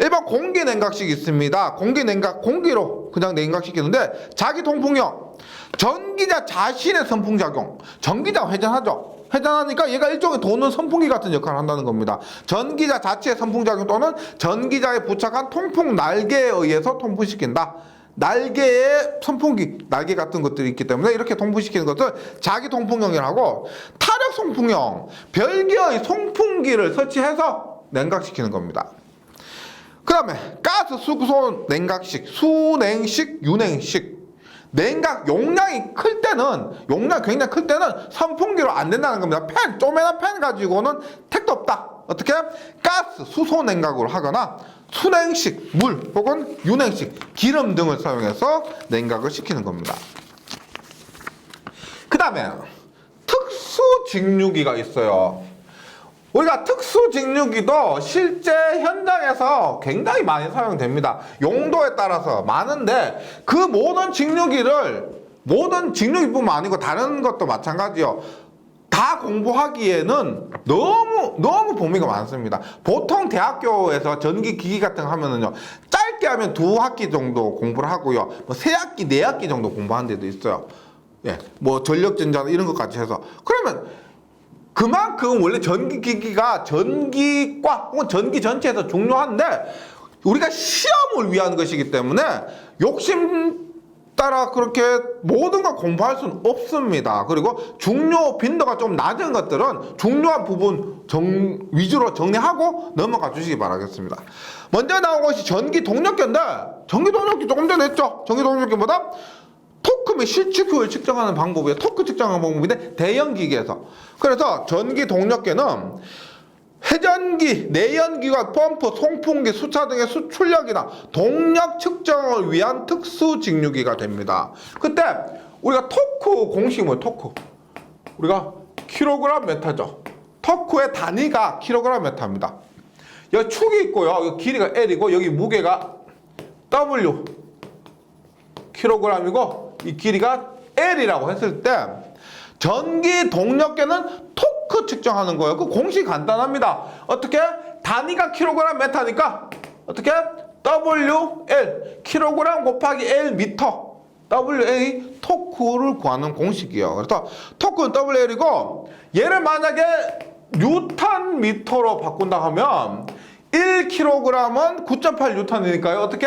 일반 공기 냉각식이 있습니다. 공기로 그냥 냉각시키는데 자기 통풍력, 전기자 자신의 선풍작용, 전기자 회전하죠. 회전하니까 얘가 일종의 도는 선풍기 같은 역할을 한다는 겁니다. 전기자 자체의 선풍작용 또는 전기자에 부착한 통풍 날개에 의해서 통풍시킨다. 날개에 선풍기, 날개 같은 것들이 있기 때문에 이렇게 통풍시키는 것을 자기 통풍형이라고, 타력 송풍형, 별개의 송풍기를 설치해서 냉각시키는 겁니다. 그 다음에 가스 수소 냉각식, 수냉식, 유냉식. 냉각 용량이 굉장히 클 때는 선풍기로 안 된다는 겁니다. 쪼매난 팬 가지고는 택도 없다. 어떻게? 가스, 수소 냉각으로 하거나 수냉식, 물 혹은 유냉식, 기름 등을 사용해서 냉각을 시키는 겁니다. 그 다음에 특수 직류기가 있어요. 우리가 특수 직류기도 실제 현장에서 굉장히 많이 사용됩니다. 용도에 따라서 많은데 그 모든 직류기뿐만 아니고 다른 것도 마찬가지요. 다 공부하기에는 너무 범위가 많습니다. 보통 대학교에서 전기기기 같은 거 하면은요, 짧게 하면 2학기 정도 공부를 하고요, 3학기, 4학기 정도 공부하는 데도 있어요. 예, 전력전자 이런 것까지 해서. 그러면 그만큼 원래 전기기기가 전기과 혹은 전기 전체에서 중요한데 우리가 시험을 위한 것이기 때문에 욕심 따라 그렇게 모든 걸 공부할 수는 없습니다. 그리고 중요 빈도가 좀 낮은 것들은 중요한 부분 위주로 정리하고 넘어가 주시기 바라겠습니다. 먼저 나온 것이 전기동력계인데, 전기동력계 조금 전에 했죠. 전기동력계보다 토크 및 실축효율 측정하는 방법이에요. 토크 측정하는 방법인데 대형기기에서. 그래서 전기동력계는 회전기, 내연기관, 펌프, 송풍기, 수차 등의 수출력이나 동력 측정을 위한 특수 직류기가 됩니다. 그때 우리가 토크 공식이 뭐예요? 토크. 우리가 킬로그램 메타죠. 토크의 단위가 킬로그램 메타입니다. 여기 축이 있고요. 여기 길이가 L이고 여기 무게가 W 킬로그램이고 이 길이가 L이라고 했을 때 전기 동력계는 토크 측정하는 거예요. 그 공식이 간단합니다. 어떻게? 단위가 킬로그램 메타니까 어떻게? WL 킬로그램 곱하기 L 미터, WL이 토크를 구하는 공식이에요. 그래서 토크는 WL이고 얘를 만약에 뉴턴 미터로 바꾼다 하면 1kg은 9.8 뉴턴이니까요. 어떻게?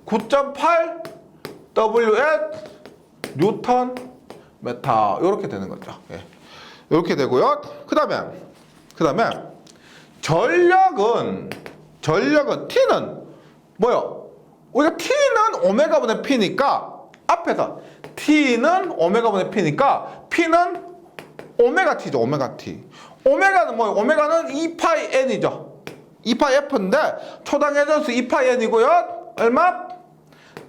9.8 WL 뉴턴 메타 이렇게 되는 거죠. 예. 이렇게 되고요. 그 다음에 전력은 T는 뭐요? 우리가 T는 오메가분의 P니까 앞에서 T는 오메가분의 P니까 P는 오메가 T죠. 오메가 T. 오메가는 뭐예요? 오메가는 2파이 N이죠. 2파이 F인데 초당 회전수 2파이 N이고요. 얼마?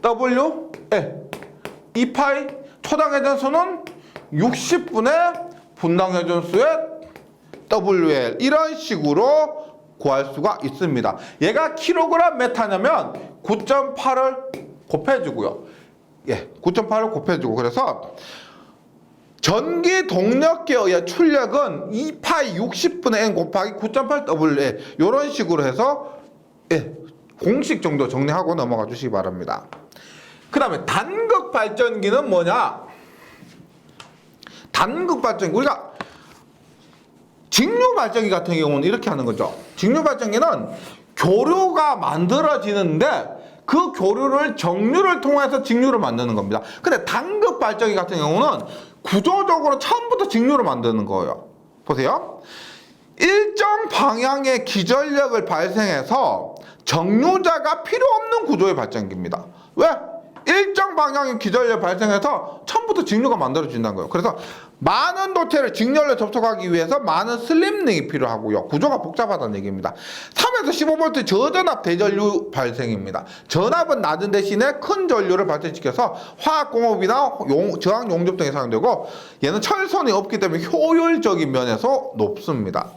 WL 2파이 초당 회전수는 60분의 분당 회전수의 WL 이런 식으로 구할 수가 있습니다. 얘가 킬로그램 메타냐면 9.8을 곱해주고요. 예, 9.8을 곱해주고 그래서 전기 동력계에 의해 출력은 2파이 60분의 n 곱하기 9.8W 이런 식으로 해서 예, 공식 정도 정리하고 넘어가 주시기 바랍니다. 그 다음에 단극 발전기는 뭐냐? 단극 발전기 우리가 직류 발전기 같은 경우는 이렇게 하는 거죠. 직류 발전기는 교류가 만들어지는데 그 교류를 정류를 통해서 직류를 만드는 겁니다. 근데 단극 발전기 같은 경우는 구조적으로 처음부터 직류를 만드는 거예요. 보세요. 일정 방향의 기전력을 발생해서 정류자가 필요 없는 구조의 발전기입니다. 왜? 일정 방향의 기전력을 발생해서 처음부터 직류가 만들어진다는 거예요. 그래서 많은 도체를 직렬로 접촉하기 위해서 많은 슬립링이 필요하고요. 구조가 복잡하다는 얘기입니다. 3에서 15V 저전압 대전류 발생입니다. 전압은 낮은 대신에 큰 전류를 발생시켜서 화학공업이나 저항 용접 등에 사용되고 얘는 철선이 없기 때문에 효율적인 면에서 높습니다.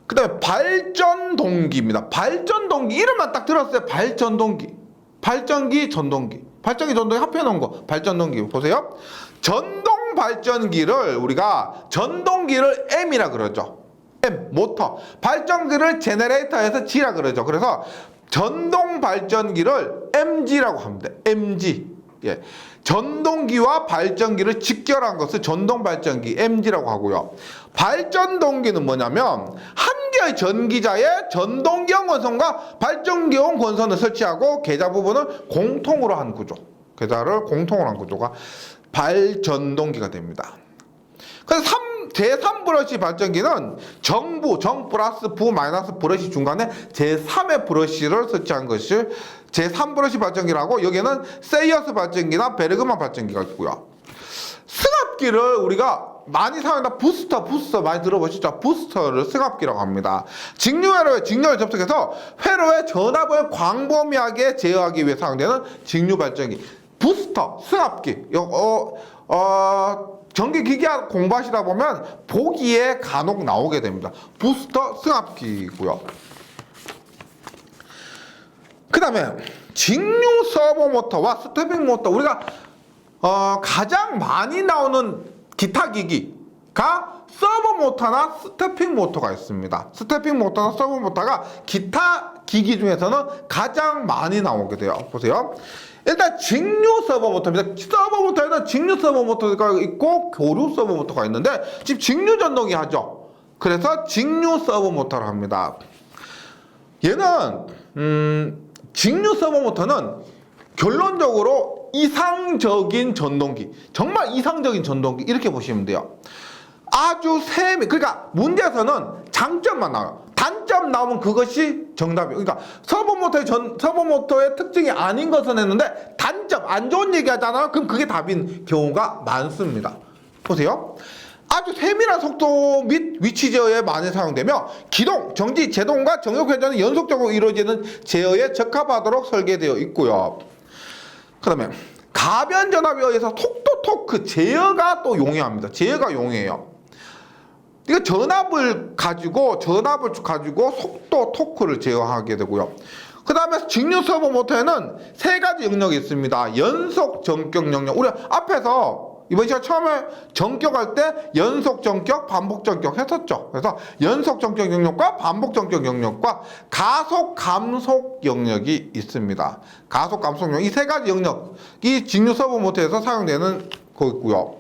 그 다음에 발전동기입니다. 발전동기 이름만 딱 들었어요. 발전동기. 발전기, 전동기. 발전기, 전동기 합해놓은 거. 발전동기. 보세요. 전동 발전기를 우리가 전동기를 M이라 그러죠. M, 모터. 발전기를 제너레이터에서 G라 그러죠. 그래서 전동 발전기를 MG라고 합니다. MG. 예. 전동기와 발전기를 직결한 것을 전동 발전기 MG라고 하고요. 발전동기는 뭐냐면 한 개의 전기자에 전동기형 권선과 발전기형 권선을 설치하고 계좌 부분을 공통으로 한 구조. 계좌를 공통으로 한 구조가 발전동기가 됩니다. 그래서 제3 브러시 발전기는 정 플러스 부 마이너스 브러시 중간에 제3의 브러시를 설치한 것이 제3 브러시 발전기라고 여기에는 세이어스 발전기나 베르그만 발전기가 있고요. 승합기를 우리가 많이 사용한다. 부스터 많이 들어보시죠? 부스터를 승합기라고 합니다. 직류회로에 직렬을 접촉해서 회로의 전압을 광범위하게 제어하기 위해 사용되는 직류 발전기. 부스터, 승합기. 전기기기 공부하시다 보면 보기에 간혹 나오게 됩니다. 부스터, 승합기고요. 그 다음에 직류 서버 모터와 스태핑 모터 우리가 가장 많이 나오는 기타 기기가 서버 모터나 스태핑 모터가 있습니다. 스태핑 모터나 서버 모터가 기타 기기 중에서는 가장 많이 나오게 돼요. 보세요. 일단 직류 서버 모터입니다. 서버 모터에는 직류 서버 모터가 있고 교류 서버 모터가 있는데 지금 직류 전동이 하죠. 그래서 직류 서버 모터를 합니다. 얘는 직류 서버 모터는 결론적으로 이상적인 전동기, 정말 이상적인 전동기 이렇게 보시면 돼요. 아주 그러니까 문제에서는 장점만 나와요. 단점 나오면 그것이 정답이에요. 그러니까 서버 모터의 특징이 아닌 것은 했는데 단점, 안 좋은 얘기 하잖아요. 그럼 그게 답인 경우가 많습니다. 보세요. 아주 세밀한 속도 및 위치 제어에 많이 사용되며 기동, 정지, 제동과 정역 회전이 연속적으로 이루어지는 제어에 적합하도록 설계되어 있고요. 그 다음에 가변 전압에 의해서 속도 토크 제어가 또 용이합니다. 제어가 용이해요. 이거 전압을 가지고 속도 토크를 제어하게 되고요. 그 다음에 직류 서버 모터에는 세 가지 영역이 있습니다. 연속 전격 영역. 우리 앞에서 이번 시간 처음에 전격할 때 연속 전격, 반복 전격 했었죠. 그래서 연속 전격 영역과 반복 전격 영역과 가속 감속 영역이 있습니다. 가속 감속 영역 이 세 가지 영역이 직류 서버 모터에서 사용되는 거고요.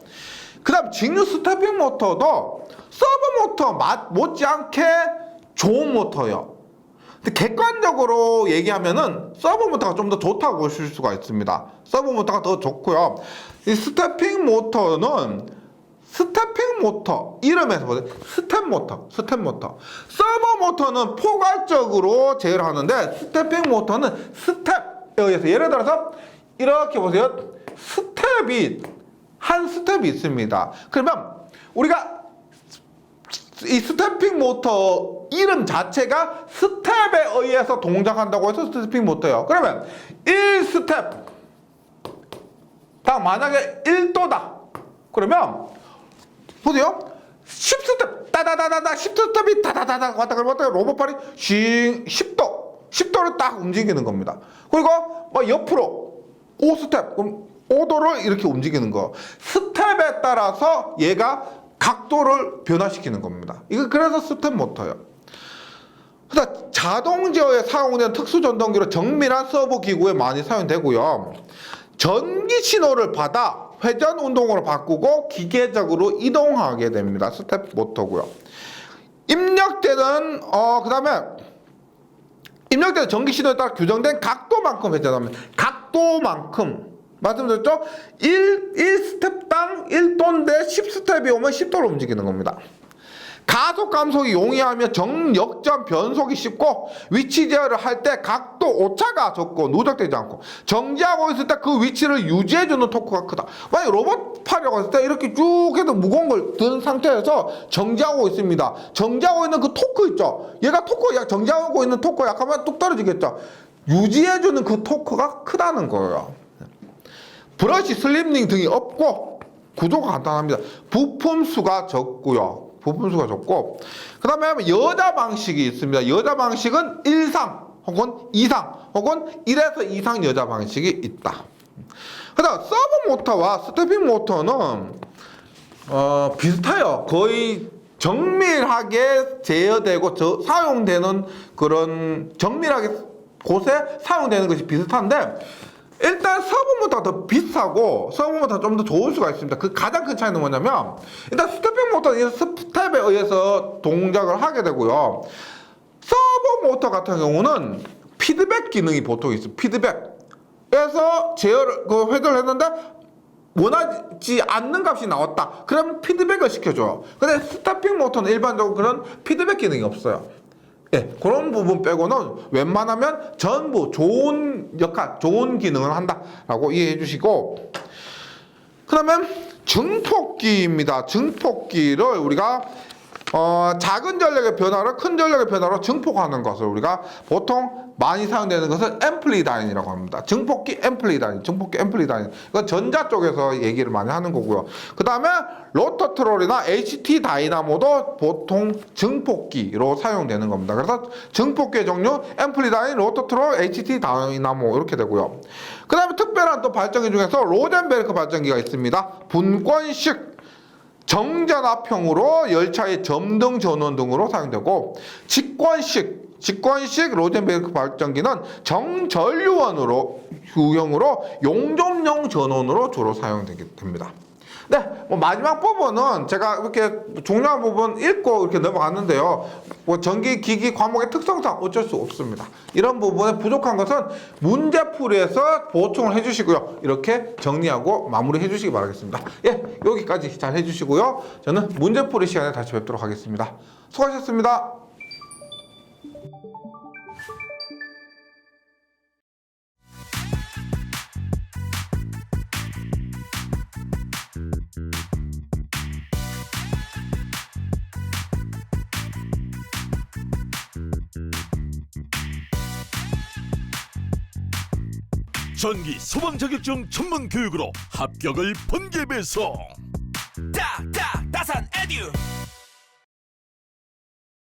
그다음 직류 스태핑 모터도 서버 모터 못지않게 좋은 모터예요. 근데 객관적으로 얘기하면은 서버 모터가 좀 더 좋다고 보실 수가 있습니다. 서버 모터가 더 좋고요. 이 스태핑 모터는 스태핑 모터 이름에서 보세요. 스텝 모터. 서버 모터는 포괄적으로 제어를 하는데 스태핑 모터는 스텝에 의해서 예를 들어서 이렇게 보세요. 한 스텝이 있습니다. 그러면 우리가 이 스태핑 모터 이름 자체가 스텝에 의해서 동작한다고 해서 스태핑 모터예요. 그러면 1스텝 만약에 1도다. 그러면 보세요. 10스텝 따다다다다 10스텝이 다다다다 왔다 갔다 로봇발이 10도 10도를 딱 움직이는 겁니다. 그리고 뭐 옆으로 5스텝, 그럼 5도를 이렇게 움직이는 거. 스텝에 따라서 얘가 각도를 변화시키는 겁니다. 이거 그래서 스텝 모터예요. 그래서 자동 제어에 사용되는 특수 전동기로 정밀한 서버 기구에 많이 사용되고요. 전기 신호를 받아 회전 운동으로 바꾸고 기계적으로 이동하게 됩니다. 스텝 모터고요. 입력되는 그다음에 입력되는 전기 신호에 따라 규정된 각도만큼 회전합니다. 각도만큼 말씀드렸죠? 1스텝당 1도인데 10스텝이 오면 10도로 움직이는 겁니다. 가속 감속이 용이하며 정역전 변속이 쉽고 위치 제어를 할 때 각도 오차가 적고 누적되지 않고 정지하고 있을 때 그 위치를 유지해주는 토크가 크다. 만약 로봇 팔이라고 했을 때 이렇게 쭉 해도 무거운 걸 든 상태에서 정지하고 있습니다. 정지하고 있는 그 토크 있죠? 얘가 토크, 정지하고 있는 토크 약하면 뚝 떨어지겠죠? 유지해주는 그 토크가 크다는 거예요. 브러쉬 슬립링 등이 없고 구조가 간단합니다. 부품 수가 적고요. 부품수가 적고, 그 다음에 여자 방식이 있습니다. 여자 방식은 1상 혹은 2상 혹은 1에서 2상 여자 방식이 있다. 그다음 서브 모터와 스태핑 모터는 비슷해요. 거의 정밀하게 제어되고 사용되는 그런 정밀하게 곳에 사용되는 것이 비슷한데, 일단 서브 모터가 더 비싸고 서브 모터가 좀 더 좋을 수가 있습니다. 그 가장 큰 차이는 뭐냐면, 일단 스태핑 모터는 스텝에 의해서 동작을 하게 되고요. 서브 모터 같은 경우는 피드백 기능이 보통 있어요. 피드백에서 제어를 회전을 했는데 원하지 않는 값이 나왔다. 그러면 피드백을 시켜줘요. 근데 스태핑 모터는 일반적으로 그런 피드백 기능이 없어요. 예, 그런 부분 빼고는 웬만하면 전부 좋은 역할, 좋은 기능을 한다라고 이해해 주시고, 그러면 증폭기입니다. 증폭기를 우리가 작은 전력의 변화를 큰 전력의 변화로 증폭하는 것을 우리가 보통 많이 사용되는 것을 앰플리다인이라고 합니다. 증폭기 앰플리다인, 증폭기 앰플리다인. 이건 전자 쪽에서 얘기를 많이 하는 거고요. 그 다음에 로터 트롤이나 HT 다이나모도 보통 증폭기로 사용되는 겁니다. 그래서 증폭기의 종류 앰플리다인, 로터 트롤, HT 다이나모 이렇게 되고요. 그 다음에 특별한 또 발전기 중에서 로젠베르크 발전기가 있습니다. 분권식 정전압형으로 열차의 점등 전원 등으로 사용되고, 직관식 로젠베르크 발전기는 정전류원으로 유형으로 용접용 전원으로 주로 사용되게 됩니다. 네, 뭐 마지막 부분은 제가 이렇게 중요한 부분 읽고 이렇게 넘어갔는데요. 뭐 전기 기기 과목의 특성상 어쩔 수 없습니다. 이런 부분에 부족한 것은 문제풀이에서 보충을 해주시고요. 이렇게 정리하고 마무리해 주시기 바라겠습니다. 예, 여기까지 잘 해주시고요. 저는 문제풀이 시간에 다시 뵙도록 하겠습니다. 수고하셨습니다. 전기 소방 자격증 전문 교육으로 합격을 번개 배송. 딱딱 따산 에듀